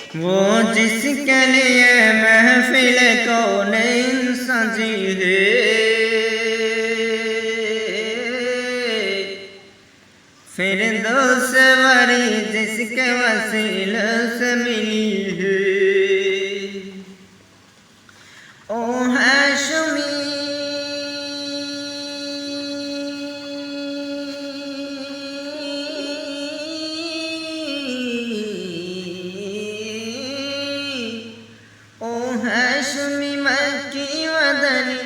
वो जिसके लिए महफिल कौनैन सजी है, फिरदौस वरी जिसके वसीले से मिली है। ओ हाशमी हाशमी मक्की वदनी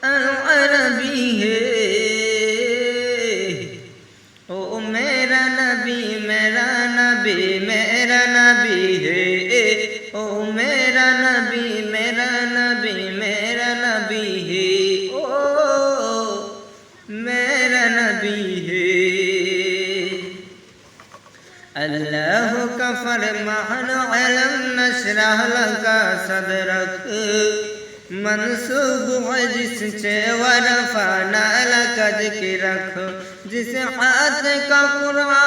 अरबी है। ओ मेरा नबी मेरा नबी मेरा नबी है। ओ मेरा नबी मेरा नबी मेरा नबी है। ओ मेरा नबी है। अल्लाह का फरमान अलम नशरह लका सदरक मनसूब है जिससे वरफाना लका जिक्रक, जिस हाथ का कुरान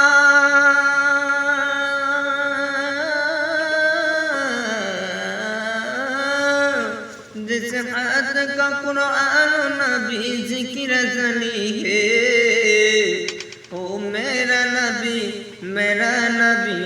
जिस हाथ का कुरान नबी जिक्र जली है। ओ मेरा नबी मेरा नबी